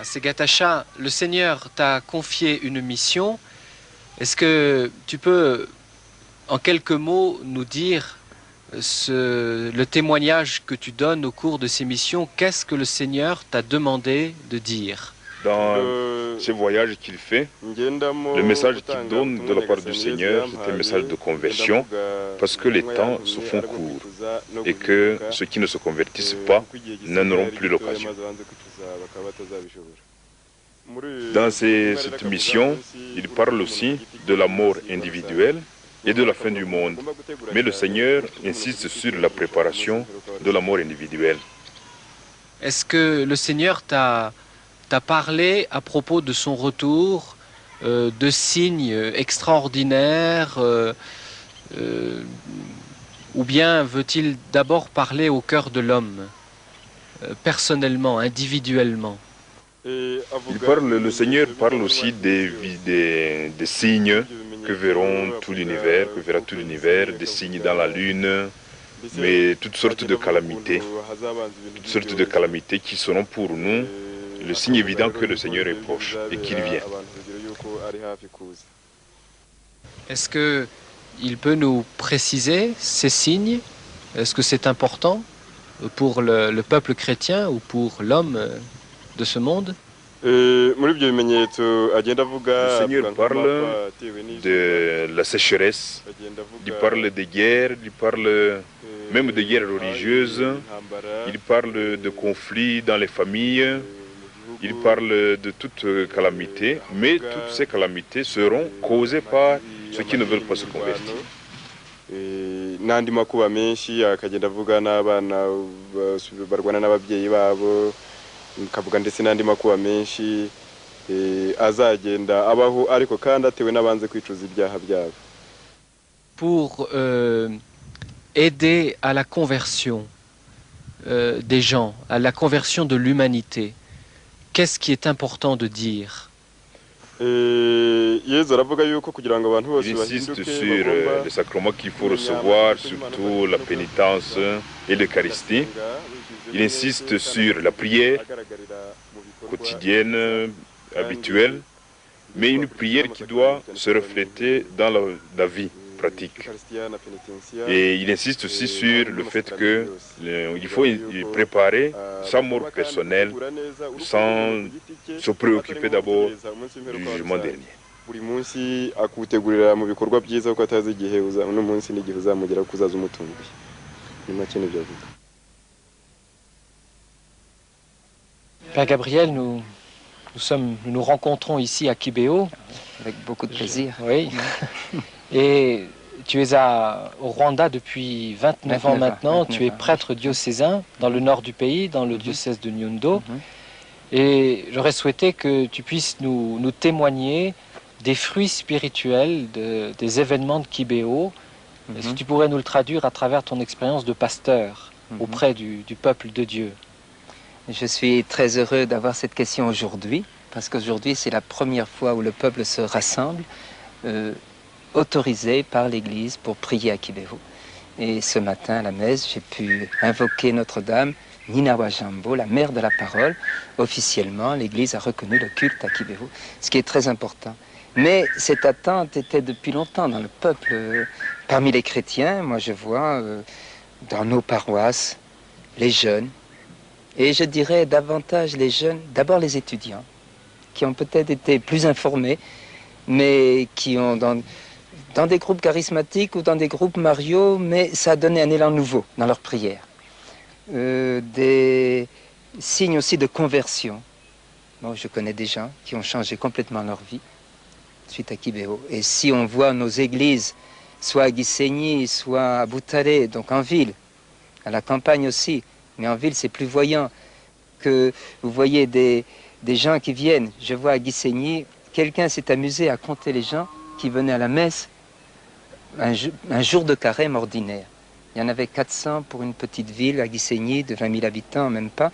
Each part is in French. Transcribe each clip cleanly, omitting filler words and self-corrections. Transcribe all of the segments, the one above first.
Segatacha, le Seigneur t'a confié une mission. Est-ce que tu peux, en quelques mots, nous dire le témoignage que tu donnes au cours de ces missions? Qu'est-ce que le Seigneur t'a demandé de dire? Dans ces voyages qu'il fait, le message qu'il donne de la part du Seigneur, c'est un message de conversion, parce que les temps se font courts et que ceux qui ne se convertissent pas n'en auront plus l'occasion. Dans cette mission, il parle aussi de la mort individuelle et de la fin du monde. Mais le Seigneur insiste sur la préparation de la mort individuelle. Est-ce que le Seigneur t'a parlé à propos de son retour, de signes extraordinaires, ou bien veut-il d'abord parler au cœur de l'homme, personnellement, individuellement? Le Seigneur parle aussi des signes que verront tout l'univers, que verra tout l'univers, des signes dans la lune, mais toutes sortes de calamités qui seront pour nous le signe évident que le Seigneur est proche et qu'il vient. Est-ce qu'il peut nous préciser ces signes? Est-ce que c'est important pour le peuple chrétien ou pour l'homme de ce monde? Le Seigneur parle de la sécheresse, il parle des guerres, il parle même des guerres religieuses, il parle de conflits dans les familles, il parle de toutes calamités, mais toutes ces calamités seront causées par ceux qui ne veulent pas se convertir. kavuga ndetse n'andi makuba menshi azagenda abaho ariko kandi atewe n'abanze kwicuza ibyaha byabo. Pour aider à la conversion des gens, à la conversion de l'humanité, qu'est-ce qui est important de dire? Il insiste sur les sacrements qu'il faut recevoir, surtout la pénitence et l'Eucharistie. Il insiste sur la prière quotidienne, habituelle, mais une prière qui doit se refléter dans la vie pratique. Et il insiste aussi sur le fait qu'il faut préparer sa mort personnelle sans se préoccuper d'abord du jugement dernier. buri munsi akutegurira mu bikorwa byiza kuko atazi igihe uno munsi n'igihe uzamugera kuzaza umutunguye. Ni make n'ibyo avuga. Père Gabriel, nous nous rencontrons ici à Kibéo. Avec beaucoup de plaisir. Oui. Et tu es au Rwanda depuis 29 ans maintenant. Tu es prêtre diocésain dans le nord du pays, dans le diocèse de Nyundo. Et j'aurais souhaité que tu puisses nous témoigner des fruits spirituels des événements de Kibéo. Si tu pourrais nous le traduire à travers ton expérience de pasteur auprès du peuple de Dieu. Je suis très heureux d'avoir cette question aujourd'hui, parce qu'aujourd'hui c'est la première fois où le peuple se rassemble, autorisé par l'Église pour prier à Kibéo. Et ce matin à la messe, j'ai pu invoquer Notre-Dame, Ninawa Jambo, la mère de la parole. Officiellement, l'Église a reconnu le culte à Kibéo, ce qui est très important. Mais cette attente était depuis longtemps dans le peuple. Parmi les chrétiens, moi je vois dans nos paroisses, les jeunes, et je dirais davantage les jeunes, d'abord les étudiants, qui ont peut-être été plus informés, mais qui ont dans des groupes charismatiques ou dans des groupes Mario, mais ça a donné un élan nouveau dans leur prière. Des signes aussi de conversion. Bon, je connais des gens qui ont changé complètement leur vie suite à Kibéo. Et si on voit nos églises, soit à Gisenyi, soit à Butare, donc en ville, à la campagne aussi, mais en ville c'est plus voyant, que vous voyez des gens qui viennent. Je vois à Gisenyi, quelqu'un s'est amusé à compter les gens qui venaient à la messe un jour de carême ordinaire. Il y en avait 400 pour une petite ville à Gisenyi de 20 000 habitants, même pas,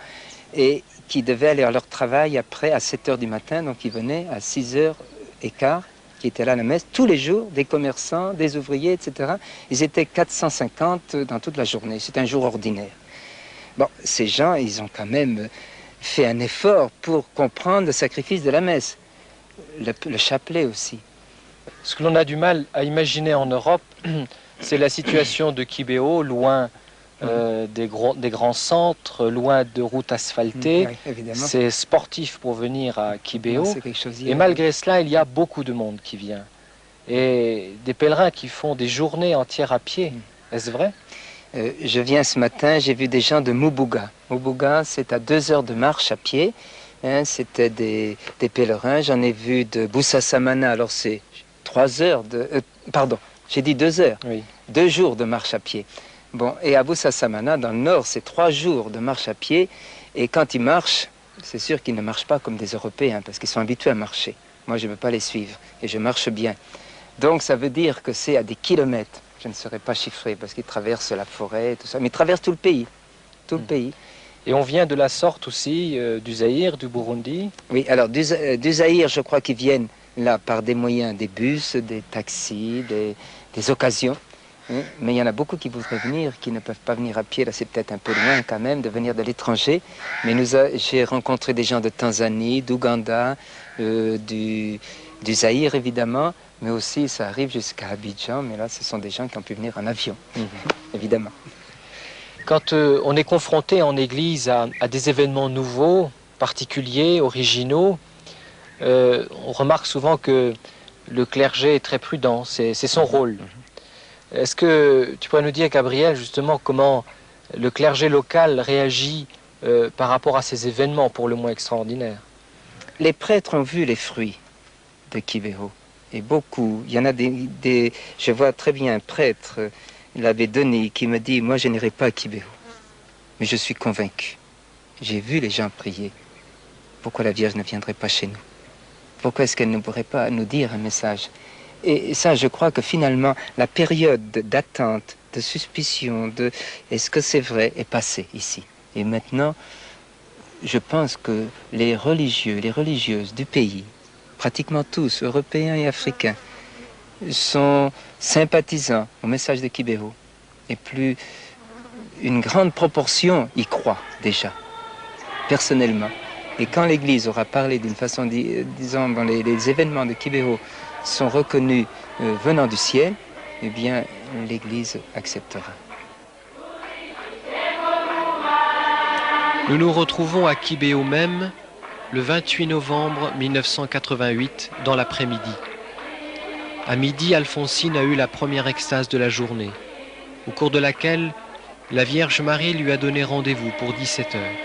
et qui devaient aller à leur travail après à 7 h du matin, donc ils venaient à 6h15, qui étaient là à la messe, tous les jours, des commerçants, des ouvriers, etc. Ils étaient 450 dans toute la journée, c'est un jour ordinaire. Bon, ces gens, ils ont quand même fait un effort pour comprendre le sacrifice de la messe, le chapelet aussi. Ce que l'on a du mal à imaginer en Europe, c'est la situation de Kibeho, loin des grands centres, loin de routes asphaltées. Oui, c'est sportif pour venir à Kibeho. Et et malgré cela, il y a beaucoup de monde qui vient. Et des pèlerins qui font des journées entières à pied. Est-ce vrai? Je viens ce matin, j'ai vu des gens de Mubuga. Mubuga, c'est à 2 heures de marche à pied. Hein, c'était des pèlerins. J'en ai vu de Busasamana, alors c'est 3 heures de... pardon, j'ai dit 2 heures. Oui. 2 jours de marche à pied. Bon, et à Busasamana, dans le nord, c'est 3 jours de marche à pied. Et quand ils marchent, c'est sûr qu'ils ne marchent pas comme des Européens, parce qu'ils sont habitués à marcher. Moi, je ne peux pas les suivre, et je marche bien. Donc, ça veut dire que c'est à des kilomètres. Je ne saurais pas chiffrer, parce qu'ils traversent la forêt, tout ça. Mais ils traversent tout le pays. Tout le pays. Et on vient de la sorte aussi du Zaïre, du Burundi. Oui, alors du Zaïre, je crois qu'ils viennent là par des moyens, des bus, des taxis, des occasions. Mais il y en a beaucoup qui voudraient venir, qui ne peuvent pas venir à pied. Là, c'est peut-être un peu loin quand même de venir de l'étranger. Mais j'ai rencontré des gens de Tanzanie, d'Ouganda, du Zaïre évidemment. Mais aussi, ça arrive jusqu'à Abidjan. Mais là, ce sont des gens qui ont pu venir en avion, évidemment. Quand on est confronté en Église à des événements nouveaux, particuliers, originaux, on remarque souvent que le clergé est très prudent, c'est son rôle. Est-ce que tu pourrais nous dire, Gabriel, justement, comment le clergé local réagit par rapport à ces événements pour le moins extraordinaires? Les prêtres ont vu les fruits de Kibeho, et beaucoup. Il y en a je vois très bien un prêtre, l'abbé Denis, qui me dit, moi je n'irai pas à Kibeho, mais je suis convaincu. J'ai vu les gens prier. Pourquoi la Vierge ne viendrait pas chez nous? Pourquoi est-ce qu'elle ne pourrait pas nous dire un message? Et ça, je crois que finalement, la période d'attente, de suspicion, de est-ce que c'est vrai, est passée ici. Et maintenant, je pense que les religieux, les religieuses du pays, pratiquement tous, européens et africains, sont sympathisants au message de Kibeho. Et plus, une grande proportion y croit déjà, personnellement. Et quand l'Église aura parlé d'une façon, disons, bon, les événements de Kibeho sont reconnus venant du ciel, eh bien, l'Église acceptera. Nous nous retrouvons à Kibeho même, le 28 novembre 1988, dans l'après-midi. À midi, Alphonsine a eu la première extase de la journée, au cours de laquelle la Vierge Marie lui a donné rendez-vous pour 17 heures.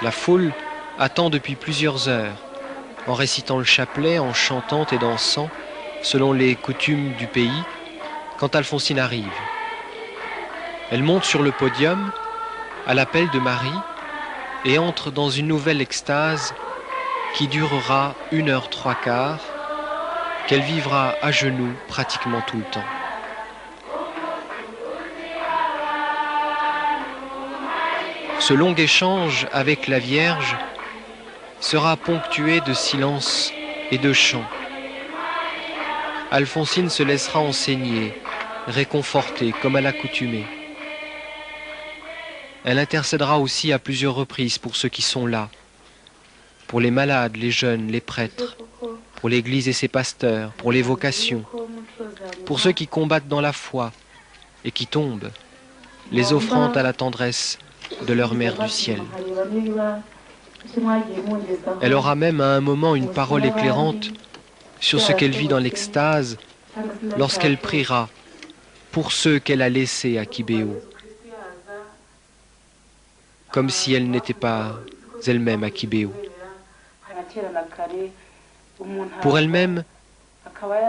La foule attend depuis plusieurs heures, en récitant le chapelet, en chantant et dansant, selon les coutumes du pays, quand Alphonsine arrive. Elle monte sur le podium, à l'appel de Marie, et entre dans une nouvelle extase qui durera 1 heure 3/4, qu'elle vivra à genoux pratiquement tout le temps. Ce long échange avec la Vierge sera ponctué de silence et de chants. Alphonsine se laissera enseigner, réconforter comme à l'accoutumée. Elle intercédera aussi à plusieurs reprises pour ceux qui sont là, pour les malades, les jeunes, les prêtres, pour l'Église et ses pasteurs, pour les vocations, pour ceux qui combattent dans la foi et qui tombent, les offrant à la tendresse de leur Mère du ciel. Elle aura même à un moment une parole éclairante sur ce qu'elle vit dans l'extase lorsqu'elle priera pour ceux qu'elle a laissés à Kibeho, comme si elle n'était pas elle-même à Kibeho. Pour elle-même,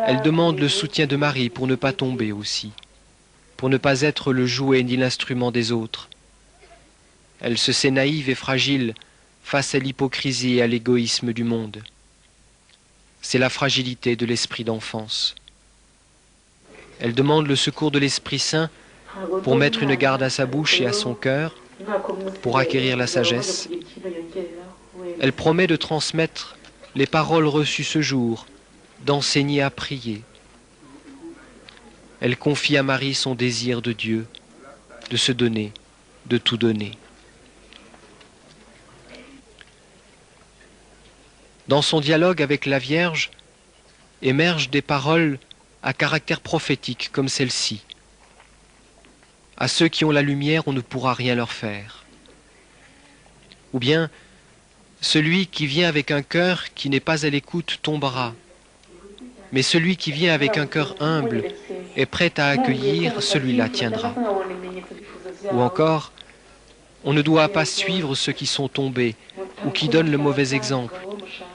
elle demande le soutien de Marie pour ne pas tomber aussi, pour ne pas être le jouet ni l'instrument des autres. Elle se sait naïve et fragile face à l'hypocrisie et à l'égoïsme du monde. C'est la fragilité de l'esprit d'enfance. Elle demande le secours de l'Esprit Saint pour mettre une garde à sa bouche et à son cœur, pour acquérir la sagesse. Elle promet de transmettre les paroles reçues ce jour, d'enseigner à prier. Elle confie à Marie son désir de Dieu, de se donner, de tout donner. Dans son dialogue avec la Vierge émergent des paroles à caractère prophétique comme celle-ci. À ceux qui ont la lumière, on ne pourra rien leur faire. Ou bien, celui qui vient avec un cœur qui n'est pas à l'écoute tombera. Mais celui qui vient avec un cœur humble et prêt à accueillir, celui-là tiendra. Ou encore, on ne doit pas suivre ceux qui sont tombés ou qui donnent le mauvais exemple,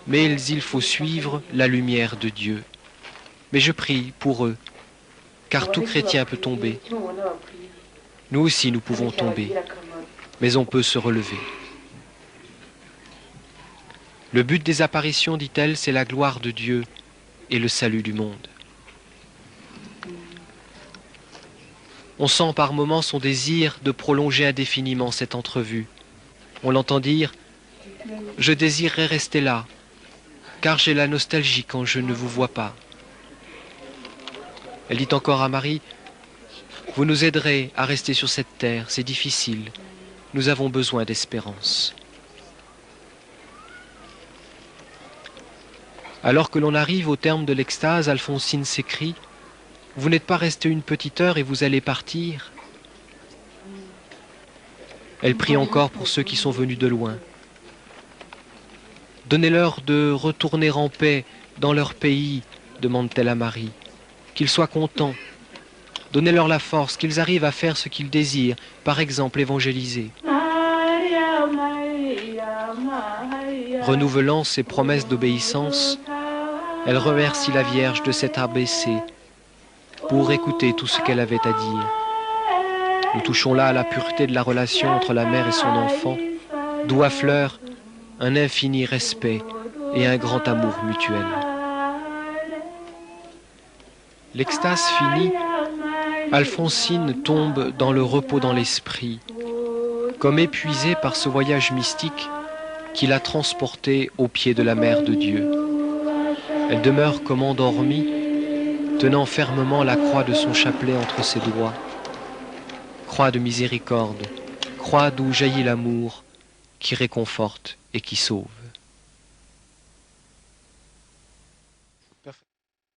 mais il faut suivre la lumière de Dieu. Mais je prie pour eux, car tout chrétien peut tomber. Nous aussi, nous pouvons tomber, mais on peut se relever. Le but des apparitions, dit-elle, c'est la gloire de Dieu et le salut du monde. On sent par moments son désir de prolonger indéfiniment cette entrevue. On l'entend dire « Je désirerais rester là, car j'ai la nostalgie quand je ne vous vois pas. » Elle dit encore à Marie « Vous nous aiderez à rester sur cette terre, c'est difficile. Nous avons besoin d'espérance. » Alors que l'on arrive au terme de l'extase, Alphonsine s'écrie « Vous n'êtes pas resté une petite heure et vous allez partir ?» Elle prie encore pour ceux qui sont venus de loin. « Donnez-leur de retourner en paix dans leur pays, demande-t-elle à Marie, qu'ils soient contents. Donnez-leur la force, qu'ils arrivent à faire ce qu'ils désirent, par exemple évangéliser. » Renouvelant ses promesses d'obéissance, elle remercie la Vierge de s'être abaissée pour écouter tout ce qu'elle avait à dire. Nous touchons là à la pureté de la relation entre la mère et son enfant, d'où affleure un infini respect et un grand amour mutuel. L'extase finie, Alphonsine tombe dans le repos dans l'esprit, comme épuisée par ce voyage mystique qui l'a transportée au pied de la Mère de Dieu. Elle demeure comme endormie, tenant fermement la croix de son chapelet entre ses doigts. Croix de miséricorde, croix d'où jaillit l'amour qui réconforte et qui sauve.